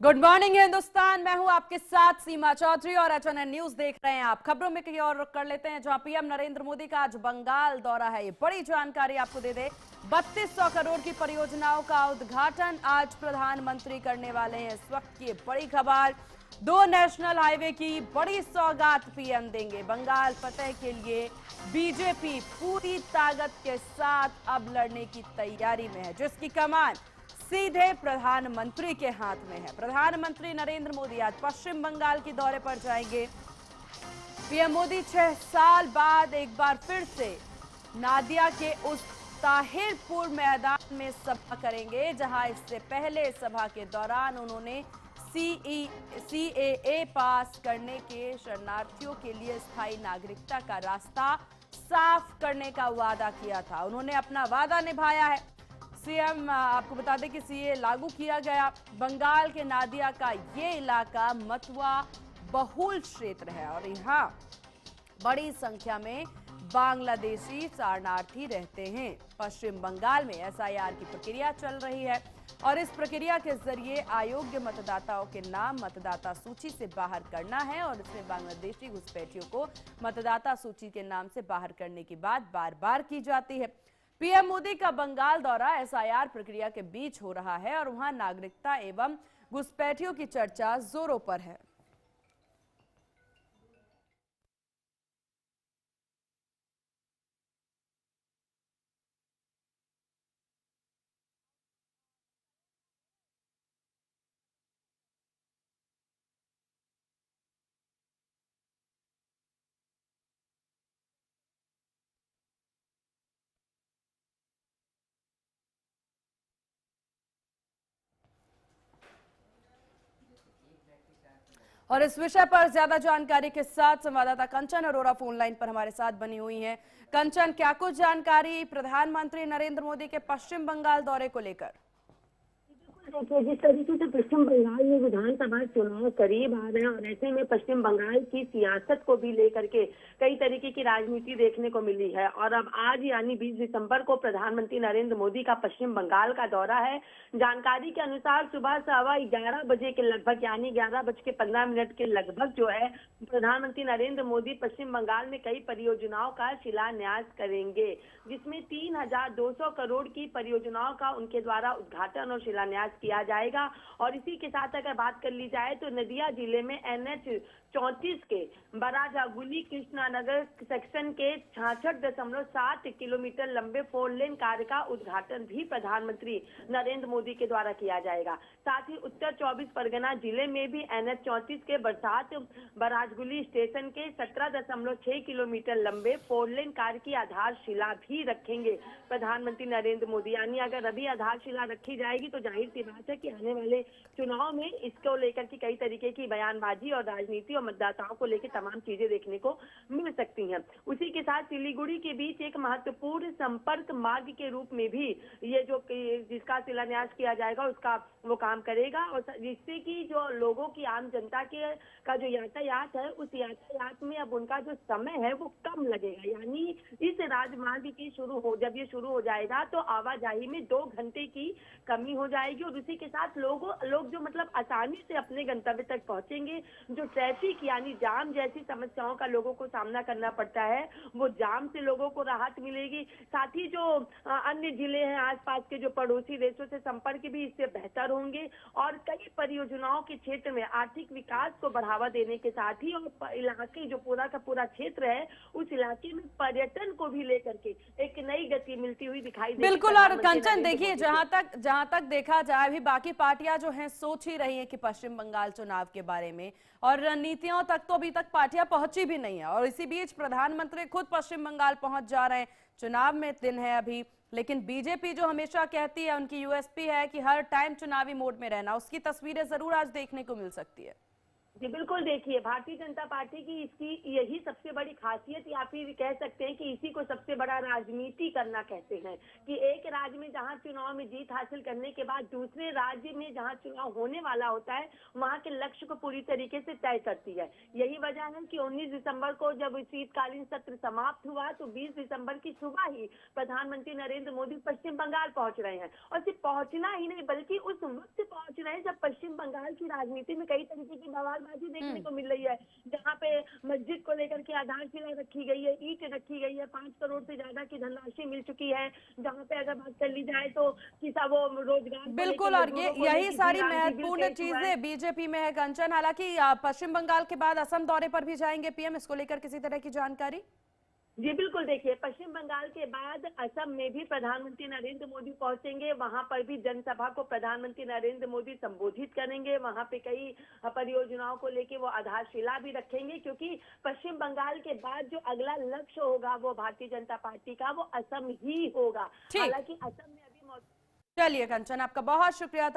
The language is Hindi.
Good morning Hindustan. मैं हूं आपके साथ सीमा चौधरी और एचएनएन न्यूज देख रहे हैं आप। खबरों में कहीं और रुख कर लेते हैं, जहां पीएम नरेंद्र मोदी का आज बंगाल दौरा है। ये बड़ी जानकारी आपको दे दे, 3200 करोड़ की परियोजनाओं का उद्घाटन आज प्रधानमंत्री करने वाले हैं। इस वक्त की बड़ी खबर, 2 नेशनल हाईवे की बड़ी सौगात पीएम देंगे। बंगाल फतेह के लिए बीजेपी पूरी ताकत के साथ अब लड़ने की तैयारी में है, जिसकी कमान सीधे प्रधानमंत्री के हाथ में है। प्रधानमंत्री नरेंद्र मोदी आज पश्चिम बंगाल के दौरे पर जाएंगे। पीएम मोदी 6 साल बाद एक बार फिर से नादिया के उस ताहिरपुर मैदान में सभा करेंगे, जहां इससे पहले सभा के दौरान उन्होंने सीएए पास करने के शरणार्थियों के लिए स्थायी नागरिकता का रास्ता साफ करने का वादा किया था। उन्होंने अपना वादा निभाया है। सीएम आपको बता दें कि सीए लागू किया गया। बंगाल के नादिया का ये इलाका मतुआ बहुल क्षेत्र है और यहाँ बड़ी संख्या में बांग्लादेशी शरणार्थी रहते हैं। पश्चिम बंगाल में एसआईआर की प्रक्रिया चल रही है और इस प्रक्रिया के जरिए अयोग्य मतदाताओं के नाम मतदाता सूची से बाहर करना है और इसमें बांग्लादेशी घुसपैठियों को मतदाता सूची के नाम से बाहर करने की बात बार बार की जाती है। पीएम मोदी का बंगाल दौरा एसआईआर प्रक्रिया के बीच हो रहा है और वहां नागरिकता एवं घुसपैठियों की चर्चा जोरों पर है। और इस विषय पर ज्यादा जानकारी के साथ संवाददाता कंचन अरोरा फोन लाइन पर हमारे साथ बनी हुई हैं। कंचन, क्या कुछ जानकारी प्रधानमंत्री नरेंद्र मोदी के पश्चिम बंगाल दौरे को लेकर? देखिए, जिस तरीके से पश्चिम बंगाल में विधानसभा चुनाव करीब आ रहे हैं और ऐसे में पश्चिम बंगाल की सियासत को भी लेकर के कई तरीके की राजनीति देखने को मिली है और अब आज यानी 20 दिसंबर को प्रधानमंत्री नरेंद्र मोदी का पश्चिम बंगाल का दौरा है। जानकारी के अनुसार सुबह 11:15 बजे के लगभग यानी 11:15 के लगभग जो है प्रधानमंत्री नरेंद्र मोदी पश्चिम बंगाल में कई परियोजनाओं का शिलान्यास करेंगे, जिसमें 3200 करोड़ की परियोजनाओं का उनके द्वारा उद्घाटन और शिलान्यास किया जाएगा। और इसी के साथ अगर बात कर ली जाए तो नदिया जिले में NH 34 के बराजागुली कृष्णानगर सेक्शन के 66.7 किलोमीटर लंबे 4 लेन कार्य का उद्घाटन भी प्रधानमंत्री नरेंद्र मोदी के द्वारा किया जाएगा। साथ ही उत्तर 24 परगना जिले में भी NH 34 के बरसात बराजगुली स्टेशन के 17.6 किलोमीटर लंबे 4 लेन कार्य की आधारशिला भी रखेंगे प्रधानमंत्री नरेंद्र मोदी। यानी अगर अभी आधारशिला रखी जाएगी तो जाहिर सी बात है कि आने वाले चुनाव में इसको लेकर की कई तरीके की बयानबाजी और राजनीति और मतदाताओं को लेकर तमाम चीजें देखने को मिल सकती हैं। उसी के साथ सिलीगुड़ी के बीच एक महत्वपूर्ण संपर्क मार्ग के रूप में भी ये जो जिसका शिलान्यास किया जाएगा उसका वो काम करेगा और जिससे कि जो लोगों की आम जनता के का जो यातायात है उस यातायात में अब उनका जो समय है वो कम लगेगा। यानी इस राजमार्ग की जब ये शुरू हो जाएगा तो आवाजाही में 2 घंटे की कमी हो जाएगी और उसी के साथ लोग जो मतलब आसानी से अपने गंतव्य तक पहुंचेंगे। जो ट्रैफिक यानी जाम जैसी समस्याओं का लोगों को सामना करना पड़ता है वो जाम से लोगों को राहत मिलेगी। साथ ही जो अन्य जिले हैं आसपास के जो पड़ोसी देशों से संपर्क भी इससे बेहतर होंगे और कई परियोजनाओं के क्षेत्र में आर्थिक विकास को बढ़ावा देने के साथ ही और इलाके जो पूरा का पूरा क्षेत्र है उस इलाके में पर्यटन को भी लेकर के एक नई गति मिलती हुई दिखाई देगी। बिल्कुल। और कंचन देखिए, जहां तक देखा जाए अभी बाकी पार्टियां जो हैं सोच ही रही हैं कि पश्चिम बंगाल चुनाव के बारे में और रणनीतियों तक तो अभी तक पार्टियां पहुंची भी नहीं है और इसी बीच प्रधानमंत्री खुद पश्चिम बंगाल पहुंच जा रहे हैं। चुनाव में दिन है अभी, लेकिन बीजेपी जो हमेशा कहती है, उनकी यूएसपी है कि हर टाइम चुनावी मोड में रहना, उसकी तस्वीरें जरूर आज देखने को मिल सकती है। जी बिल्कुल, देखिए भारतीय जनता पार्टी की इसकी यही सबसे बड़ी खासियत, या फिर कह सकते हैं कि इसी को सबसे बड़ा राजनीति करना कहते हैं, कि एक राज्य में जहां चुनाव में जीत हासिल करने के बाद दूसरे राज्य में जहां चुनाव होने वाला होता है वहां के लक्ष्य को पूरी तरीके से तय करती है। यही वजह है कि 19 दिसंबर को जब शीतकालीन सत्र समाप्त हुआ तो 20 दिसंबर की सुबह ही प्रधानमंत्री नरेंद्र मोदी पश्चिम बंगाल पहुंच रहे हैं, और सिर्फ पहुंचना ही नहीं बल्कि उस वक्त पहुंच रहे हैं जब पश्चिम बंगाल की राजनीति में कई तरीके की बवालबाजी देखने को मिल रही है, जहां पे मस्जिद को लेकर के आधारशिला रखी गई है, ईंट रखी गई है, 5 करोड़ से ज्यादा की धनराशि मिल चुकी है, जहां पे अगर बात कर ली जाए तो किसा वो रोजगार बिल्कुल, और ये यही सारी महत्वपूर्ण चीजें बीजेपी में है कंचन। हालांकि पश्चिम बंगाल के बाद असम दौरे पर भी जाएंगे पीएम, इसको लेकर किसी तरह की जानकारी? जी बिल्कुल, देखिए पश्चिम बंगाल के बाद असम में भी प्रधानमंत्री नरेंद्र मोदी पहुंचेंगे, वहां पर भी जनसभा को प्रधानमंत्री नरेंद्र मोदी संबोधित करेंगे, वहां पे कई परियोजनाओं को लेके वो आधारशिला भी रखेंगे, क्योंकि पश्चिम बंगाल के बाद जो अगला लक्ष्य होगा वो भारतीय जनता पार्टी का वो असम ही होगा। हालांकि असम में अभी चलिए कंचन, आपका बहुत शुक्रिया।